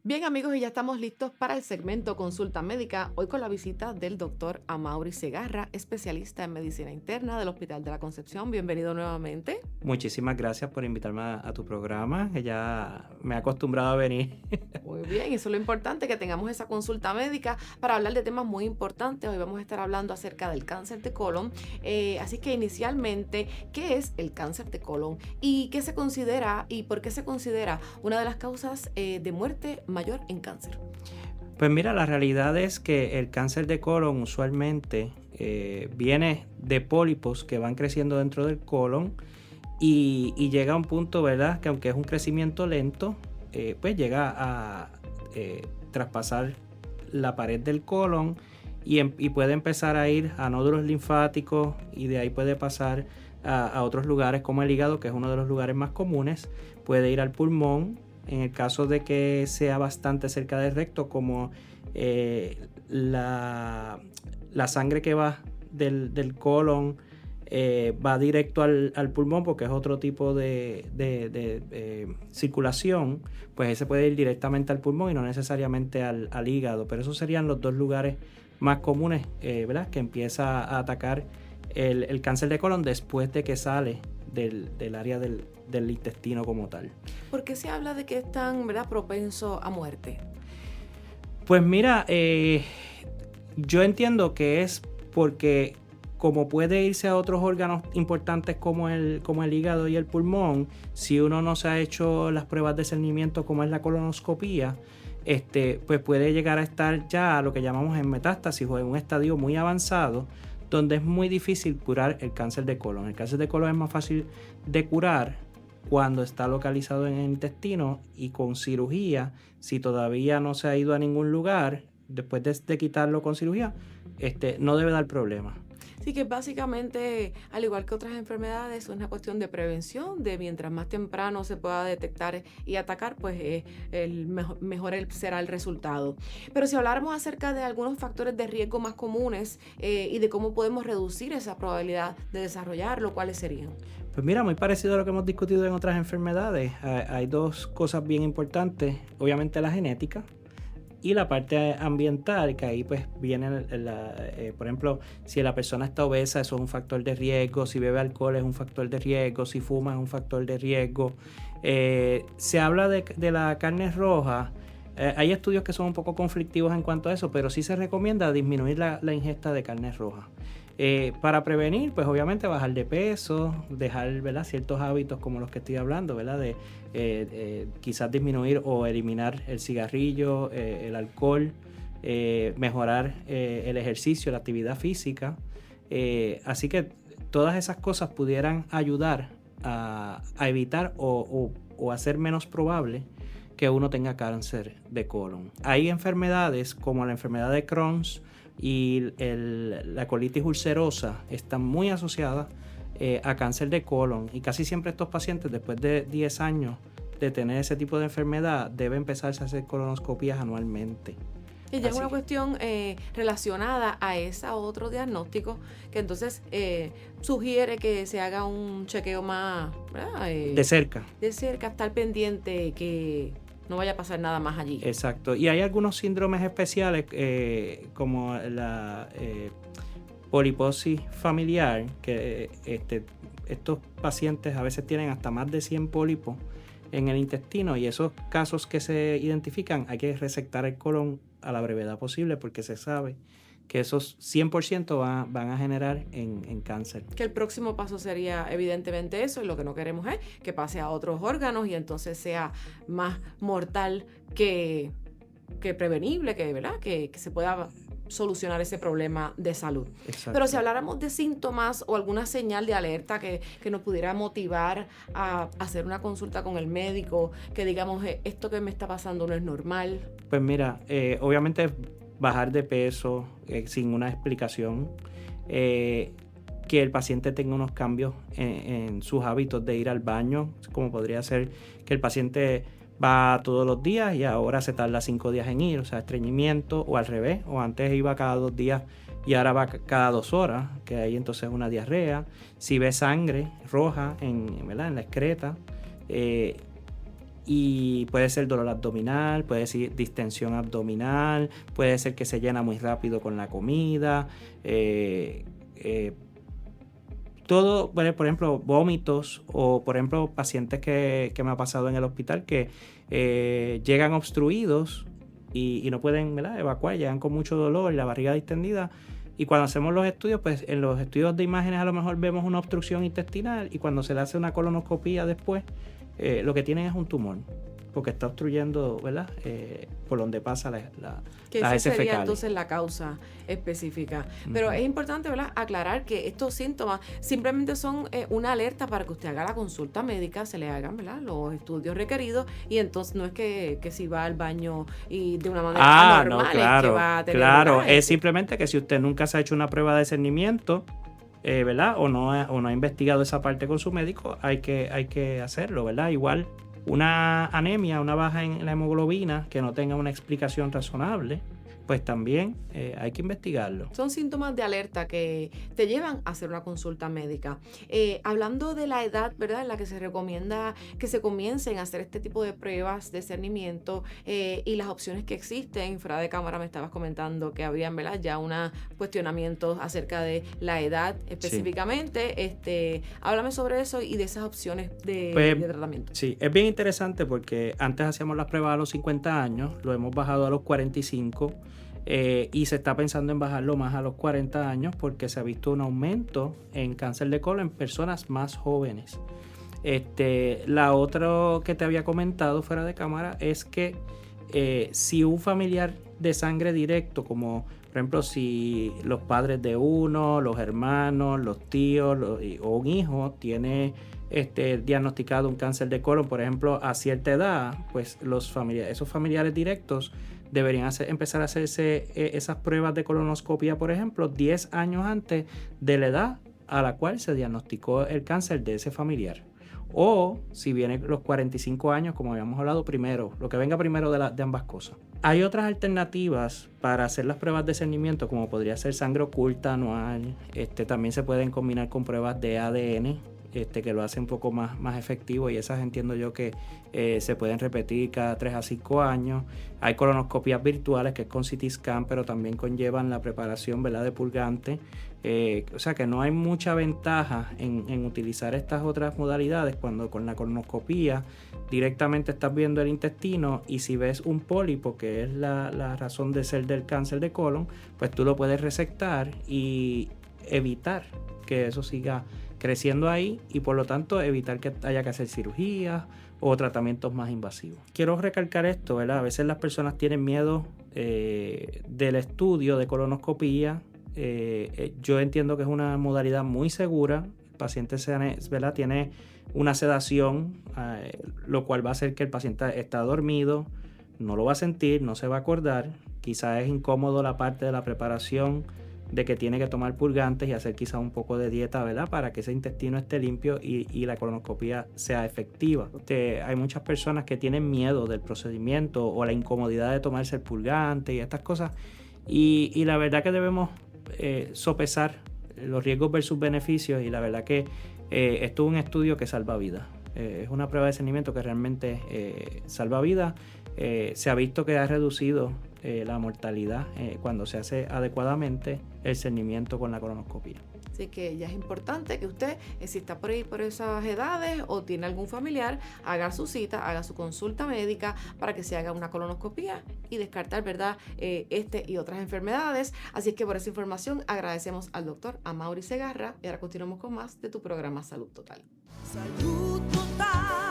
Bien amigos, y ya estamos listos para el segmento Consulta Médica, hoy con la visita del doctor Amaury Segarra, especialista en medicina interna del Hospital de la Concepción. Bienvenido nuevamente. Muchísimas gracias por invitarme a tu programa, que ya me he acostumbrado a venir. Muy bien, eso es lo importante, que tengamos esa consulta médica para hablar de temas muy importantes. Hoy vamos a estar hablando acerca del cáncer de colon. Así que inicialmente, ¿qué es el cáncer de colon? ¿Y qué se considera y por qué se considera una de las causas de muerte mayor en cáncer? Pues mira, la realidad es que el cáncer de colon usualmente viene de pólipos que van creciendo dentro del colon y llega a un punto, ¿verdad? Que aunque es un crecimiento lento, pues llega a traspasar la pared del colon y puede empezar a ir a nódulos linfáticos y de ahí puede pasar a otros lugares como el hígado, que es uno de los lugares más comunes. Puede ir al pulmón, en el caso de que sea bastante cerca del recto, como la sangre que va del colon va directo al pulmón, porque es otro tipo de circulación, pues ese puede ir directamente al pulmón y no necesariamente al hígado. Pero esos serían los dos lugares más comunes, ¿verdad? Que empieza a atacar el cáncer de colon después de que sale del área del intestino como tal. ¿Por qué se habla de que es tan, ¿verdad?, propenso a muerte? Pues mira, yo entiendo que es porque como puede irse a otros órganos importantes como el hígado y el pulmón, si uno no se ha hecho las pruebas de discernimiento como es la colonoscopía, pues puede llegar a estar ya a lo que llamamos en metástasis o en un estadio muy avanzado, donde es muy difícil curar el cáncer de colon. El cáncer de colon es más fácil de curar cuando está localizado en el intestino y con cirugía, si todavía no se ha ido a ningún lugar, después de quitarlo con cirugía, no debe dar problema. Sí, que básicamente, al igual que otras enfermedades, es una cuestión de prevención, de mientras más temprano se pueda detectar y atacar, pues mejor será el resultado. Pero si habláramos acerca de algunos factores de riesgo más comunes y de cómo podemos reducir esa probabilidad de desarrollarlo, ¿cuáles serían? Pues mira, muy parecido a lo que hemos discutido en otras enfermedades. Hay dos cosas bien importantes. Obviamente la genética y la parte ambiental, que ahí pues viene, por ejemplo, si la persona está obesa, eso es un factor de riesgo. Si bebe alcohol es un factor de riesgo. Si fuma es un factor de riesgo. Se habla de la carne roja. Hay estudios que son un poco conflictivos en cuanto a eso, pero sí se recomienda disminuir la ingesta de carne roja. Para prevenir, pues obviamente bajar de peso, dejar, ¿verdad?, ciertos hábitos como los que estoy hablando, ¿verdad?, de quizás disminuir o eliminar el cigarrillo, el alcohol, mejorar el ejercicio, la actividad física. Así que todas esas cosas pudieran ayudar a evitar o hacer menos probable que uno tenga cáncer de colon. Hay enfermedades como la enfermedad de Crohn's y la colitis ulcerosa están muy asociadas a cáncer de colon, y casi siempre estos pacientes después de 10 años de tener ese tipo de enfermedad deben empezarse a hacer colonoscopías anualmente. Y ya es una cuestión relacionada a ese otro diagnóstico que entonces sugiere que se haga un chequeo más de cerca. De cerca, estar pendiente que no vaya a pasar nada más allí. Exacto. Y hay algunos síndromes especiales como la poliposis familiar, que estos pacientes a veces tienen hasta más de 100 pólipos en el intestino, y esos casos que se identifican hay que resectar el colon a la brevedad posible, porque se sabe que esos 100% van a generar en cáncer. Que el próximo paso sería evidentemente eso, y lo que no queremos es que pase a otros órganos y entonces sea más mortal que prevenible, ¿verdad? Que se pueda solucionar ese problema de salud. Exacto. Pero si habláramos de síntomas o alguna señal de alerta que nos pudiera motivar a hacer una consulta con el médico, que digamos, esto que me está pasando no es normal. Pues mira, obviamente bajar de peso sin una explicación, que el paciente tenga unos cambios en sus hábitos de ir al baño, como podría ser que el paciente va todos los días y ahora se tarda 5 días en ir, o sea, estreñimiento, o al revés, o antes iba cada 2 días y ahora va cada 2 horas, que ahí entonces es una diarrea. Si ve sangre roja ¿verdad?, en la excreta, y puede ser dolor abdominal, puede ser distensión abdominal, puede ser que se llena muy rápido con la comida, todo, por ejemplo, vómitos o, por ejemplo, pacientes que me ha pasado en el hospital que llegan obstruidos y no pueden, ¿verdad?, evacuar, llegan con mucho dolor y la barriga distendida. Y cuando hacemos los estudios, pues en los estudios de imágenes a lo mejor vemos una obstrucción intestinal y cuando se le hace una colonoscopía después, lo que tienen es un tumor, porque está obstruyendo, ¿verdad?, por donde pasa las heces sería fecales. Entonces la causa específica. Pero es importante, ¿verdad?, aclarar que estos síntomas simplemente son una alerta para que usted haga la consulta médica, se le hagan, ¿verdad?, los estudios requeridos, y entonces no es que si va al baño y de una manera normal no, claro, es que va a tener es simplemente que si usted nunca se ha hecho una prueba de discernimiento, ¿verdad?, o no ha investigado esa parte con su médico, hay que hacerlo, ¿verdad? Igual una anemia, una baja en la hemoglobina que no tenga una explicación razonable, pues también hay que investigarlo. Son síntomas de alerta que te llevan a hacer una consulta médica. Hablando de la edad, ¿verdad?, en la que se recomienda que se comiencen a hacer este tipo de pruebas de discernimiento y las opciones que existen, fuera de cámara me estabas comentando que habían, ¿verdad?, ya unos cuestionamientos acerca de la edad específicamente. Sí. Háblame sobre eso y de esas opciones de tratamiento. Sí, es bien interesante porque antes hacíamos las pruebas a los 50 años, lo hemos bajado a los 45. Y se está pensando en bajarlo más a los 40 años porque se ha visto un aumento en cáncer de colon en personas más jóvenes. La otra que te había comentado fuera de cámara es que si un familiar de sangre directo, como por ejemplo si los padres de uno, los hermanos, los tíos o un hijo tiene diagnosticado un cáncer de colon, por ejemplo, a cierta edad, pues esos familiares directos deberían empezar a hacerse esas pruebas de colonoscopia, por ejemplo, 10 años antes de la edad a la cual se diagnosticó el cáncer de ese familiar. O si viene los 45 años, como habíamos hablado primero, lo que venga primero de ambas cosas. Hay otras alternativas para hacer las pruebas de discernimiento, como podría ser sangre oculta anual. También se pueden combinar con pruebas de ADN, que lo hace un poco más efectivo, y esas entiendo yo que se pueden repetir cada 3 a 5 años. Hay colonoscopias virtuales que es con CT scan, pero también conllevan la preparación, ¿verdad?, de purgante. O sea que no hay mucha ventaja en utilizar estas otras modalidades cuando con la colonoscopía directamente estás viendo el intestino, y si ves un pólipo, que es la razón de ser del cáncer de colon, pues tú lo puedes resectar y evitar que eso siga creciendo ahí, y por lo tanto evitar que haya que hacer cirugías o tratamientos más invasivos. Quiero recalcar esto, ¿verdad? A veces las personas tienen miedo del estudio de colonoscopía. Yo entiendo que es una modalidad muy segura. El paciente ¿verdad?, tiene una sedación, lo cual va a hacer que el paciente está dormido, no lo va a sentir, no se va a acordar. Quizás es incómodo la parte de la preparación, de que tiene que tomar purgantes y hacer quizá un poco de dieta, ¿verdad?, para que ese intestino esté limpio y la colonoscopia sea efectiva. Hay muchas personas que tienen miedo del procedimiento o la incomodidad de tomarse el purgante y estas cosas, y la verdad que debemos sopesar los riesgos versus beneficios, y la verdad que esto es un estudio que salva vidas. Es una prueba de discernimiento que realmente salva vidas. Se ha visto que ha reducido la mortalidad cuando se hace adecuadamente el discernimiento con la colonoscopia. Así que ya es importante que usted, si está por ahí por esas edades o tiene algún familiar, haga su cita, haga su consulta médica para que se haga una colonoscopia y descartar, ¿verdad?, y otras enfermedades. Así es que por esa información agradecemos al doctor Amaury Segarra, y ahora continuamos con más de tu programa Salud Total. Salud Total.